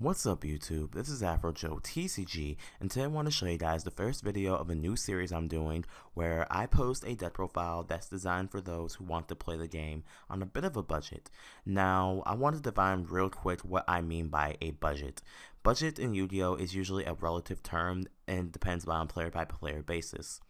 What's up YouTube, this is AfroJoeTCG, and today I want to show you guys the first video of a new series I'm doing where I post a deck profile that's designed for those who want to play the game on a bit of a budget. Now, I want to define real quick what I mean by a budget. Budget in Yu-Gi-Oh! Is usually a relative term and depends on player by player basis.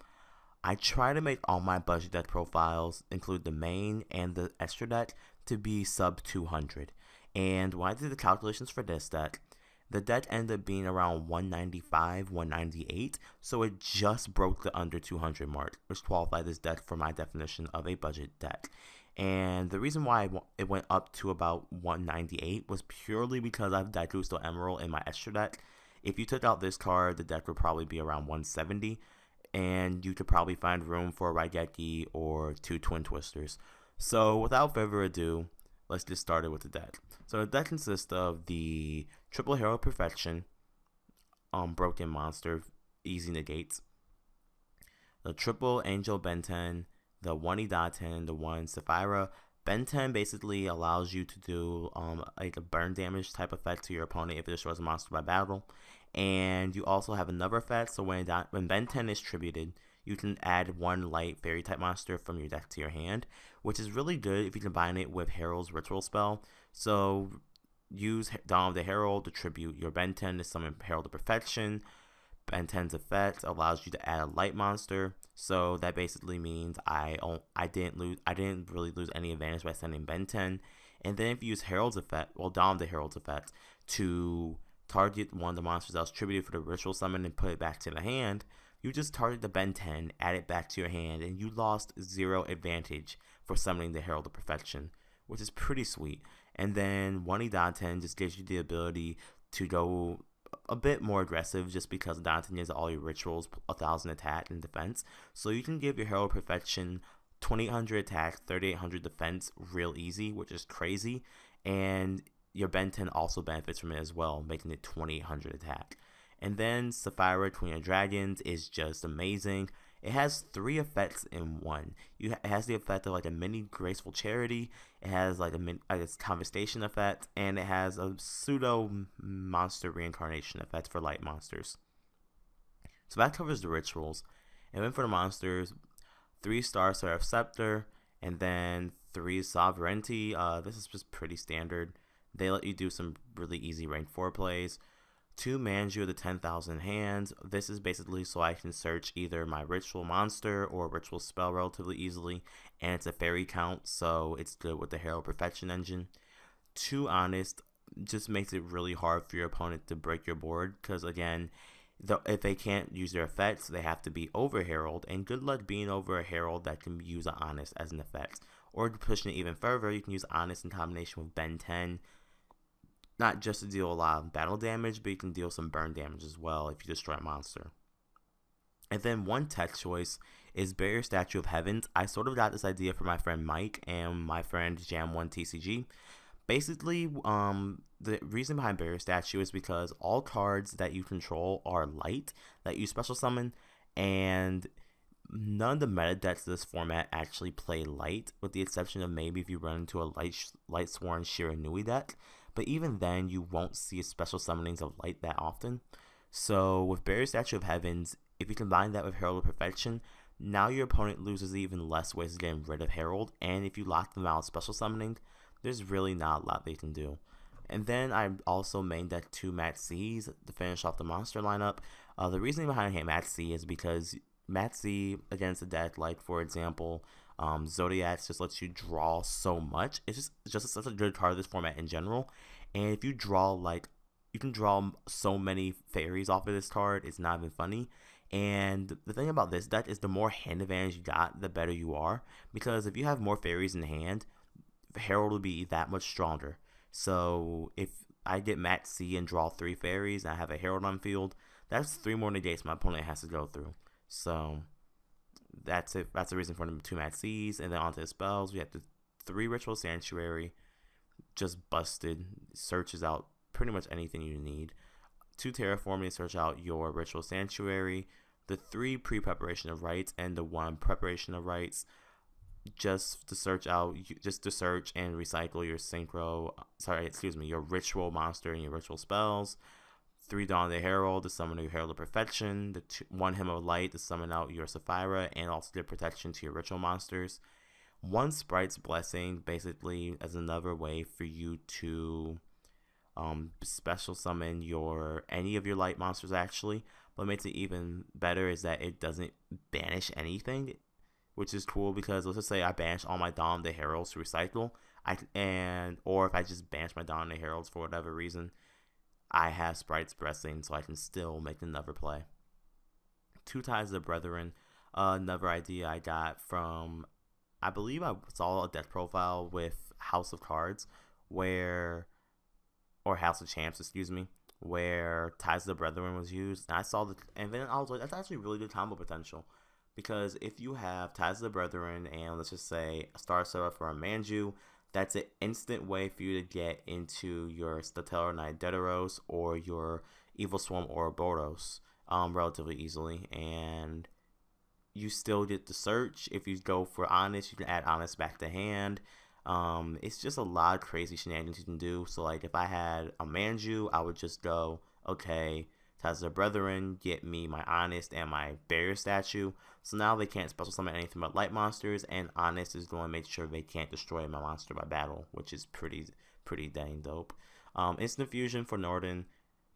I try to make all my budget deck profiles, include the main and the extra deck, to be sub 200. And when I did the calculations for this deck, the deck ended up being around 195, 198, so it just broke the under 200 mark, which qualified this deck for my definition of a budget deck. And the reason why it went up to about 198 was purely because I have Daigusto Emerald in my extra deck. If you took out this card, the deck would probably be around 170, and you could probably find room for a Raigeki or 2 Twin Twisters. So without further ado, let's get started with the deck. So the deck consists of the triple Herald Perfection, Broken Monster, Easy Negates, the triple Angel Benten, the 1 Idaten, the 1 Sapphira. Benten basically allows you to do like a burn damage type effect to your opponent if it destroys a monster by battle. And you also have another effect, so when Benten is tributed, you can add 1 light fairy type monster from your deck to your hand, which is really good if you combine it with Herald's ritual spell. So use Dawn of the Herald to tribute your Benten to summon Herald of Perfection. Benten's effect allows you to add a light monster, so that basically means I didn't really lose any advantage by sending Benten. And then if you use Herald's effect, well, Dawn of the Herald's effect, to target one of the monsters that was tributed for the ritual summon and put it back to the hand, you just target the Benten, add it back to your hand, and you lost 0 advantage for summoning the Herald of Perfection, which is pretty sweet. And then 1 Idaten just gives you the ability to go a bit more aggressive just because Idaten is all your rituals, 1000 attack and defense. So you can give your Herald of Perfection 2800 attack, 3800 defense real easy, which is crazy. And your Benten also benefits from it as well, making it 2800 attack. And then Sapphira, Queen of Dragons, is just amazing. It has 3 effects in one. It has the effect of like a mini graceful charity. It has like a conversation effect, and it has a pseudo monster reincarnation effect for light monsters. So that covers the rituals. And then for the monsters, 3-star Seraph Scepter, and then 3 Sovereignty. This is just pretty standard. They let you do some really easy rank 4 plays. 2 Manju of the 10,000 hands. This is basically so I can search either my ritual monster or ritual spell relatively easily, and it's a fairy count, so it's good with the Herald Perfection engine. 2 Honest just makes it really hard for your opponent to break your board, because again, if they can't use their effects, they have to be over Herald, and good luck being over a Herald that can use an Honest as an effect. Or pushing it even further, you can use Honest in combination with Benten, not just to deal a lot of battle damage, but you can deal some burn damage as well if you destroy a monster. And then one tech choice is Barrier Statue of Heavens. I sort of got this idea from my friend Mike and my friend Jam1TCG. Basically, the reason behind Barrier Statue is because all cards that you control are light, that you special summon, and none of the meta decks of this format actually play light, with the exception of maybe if you run into a light sworn Shiranui deck. But even then, you won't see special summonings of light that often. So with Barrier Statue of Heavens, if you combine that with Herald of Perfection, now your opponent loses even less ways of getting rid of Herald. And if you lock them out of special summoning, there's really not a lot they can do. And then I also main deck 2 Mat C's to finish off the monster lineup. The reasoning behind Mat C is because Mat C against a deck like, for example, Zodiacs just lets you draw so much. It's just such a good card of this format in general. And if you draw you can draw so many fairies off of this card, it's not even funny. And the thing about this deck is the more hand advantage you got, the better you are. Because if you have more fairies in hand, Herald will be that much stronger. So if I get Mat C and draw 3 fairies and I have a Herald on field, that's 3 more negates my opponent has to go through. So that's it. That's the reason for the 2 Mat C's. And then onto the spells, we have the 3 Ritual Sanctuary, just busted, searches out pretty much anything you need. 2 Terraforming, search out your Ritual Sanctuary. The 3 Pre-Preparation of Rites and the 1 Preparation of Rites. just to search and recycle your ritual monster and your ritual spells. 3 Dawn of the Herald to summon your Herald of Perfection. 1 Hymn of Light to summon out your Sapphira and also give protection to your ritual monsters. 1 Sprite's Blessing basically as another way for you to special summon any of your light monsters actually. What makes it even better is that it doesn't banish anything, which is cool because let's just say I banish all my Dawn of the Heralds to recycle, or if I just banish my Dawn of the Heralds for whatever reason, I have Sprite's Blessing, so I can still make another play. 2 Ties of the Brethren, another idea I got from, I believe I saw a deck profile with House of Cards, or House of Champs, excuse me, where Ties of the Brethren was used, and then I was like, that's actually really good combo potential, because if you have Ties of the Brethren and let's just say a Star Seraph or a Manju, that's an instant way for you to get into your Stellar Knight Deteros or your Evil Swarm Ouroboros relatively easily, and you still get to search. If you go for Honest, you can add Honest back to hand. It's just a lot of crazy shenanigans you can do. So like if I had a Manju, I would just go, okay, Ties of the Brethren, get me my Honest and my Barrier Statue. So now they can't special summon anything but light monsters, and Honest is going to make sure they can't destroy my monster by battle, which is pretty dang dope. Instant Fusion for Norden,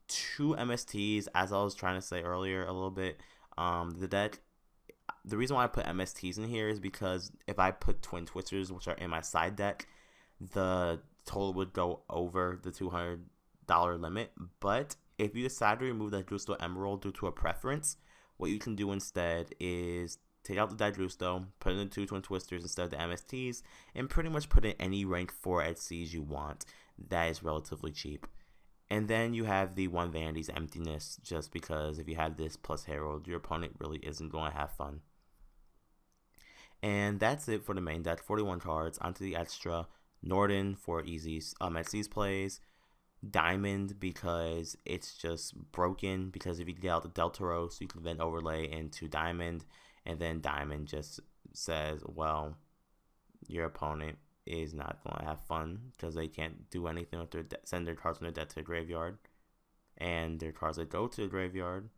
2 MSTs, as I was trying to say earlier a little bit. The reason why I put MSTs in here is because if I put Twin Twisters, which are in my side deck, the total would go over the $200 limit. But if you decide to remove the Dagrusto Emerald due to a preference, what you can do instead is take out the Dagrusto, put in the 2 Twin Twisters instead of the MSTs, and pretty much put in any rank 4 ETCs you want. That is relatively cheap. And then you have the 1 Vanity's Emptiness, just because if you have this plus Herald, your opponent really isn't going to have fun. And that's it for the main deck. 41 cards. Onto the extra. Norden for easy ETCs plays. Diamond because it's just broken, because if you get out the Deltaros, you can then overlay into Diamond, and then Diamond just says, well, your opponent is not going to have fun because they can't do anything with send their cards from their deck to the graveyard, and their cards that go to the graveyard,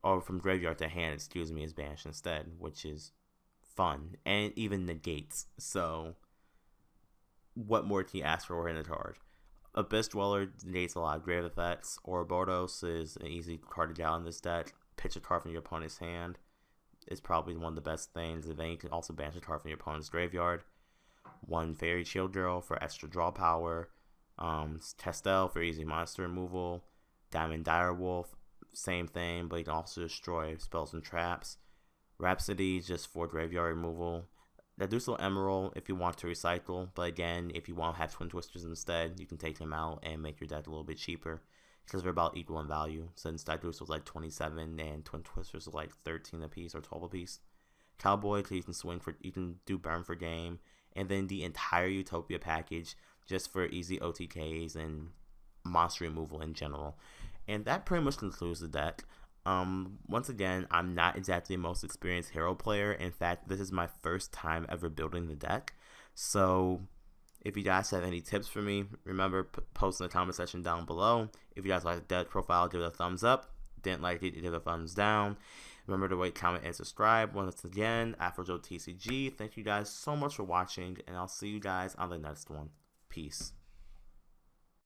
or from graveyard to hand, excuse me, is banished instead, which is fun, and even negates. So what more can you ask for in a card? Abyss Dweller negates a lot of grave effects. Ouroboros is an easy card to get out in this deck. Pitch a card from your opponent's hand is probably one of the best things, and then you can also banish a card from your opponent's graveyard. 1 Fairy Shield Girl for extra draw power. Testel for easy monster removal. Diamond Direwolf, same thing, but you can also destroy spells and traps. Rhapsody just for graveyard removal. Dagrusto Emerald if you want to recycle, but again, if you want to have Twin Twisters instead, you can take them out and make your deck a little bit cheaper because they're about equal in value, since Dagrusto was like 27 and Twin Twisters was like 13 a piece or 12 a piece. Cowboy, you can do burn for game, and then the entire Utopia package just for easy OTKs and monster removal in general. And that pretty much concludes the deck. Once again, I'm not exactly the most experienced Herald player. In fact, this is my first time ever building the deck. So if you guys have any tips for me, remember, post in the comment section down below. If you guys like the deck profile, give it a thumbs up. Didn't like it, give it a thumbs down. Remember to rate, comment, and subscribe. Once again, AfroJoeTCG. Thank you guys so much for watching, and I'll see you guys on the next one. Peace.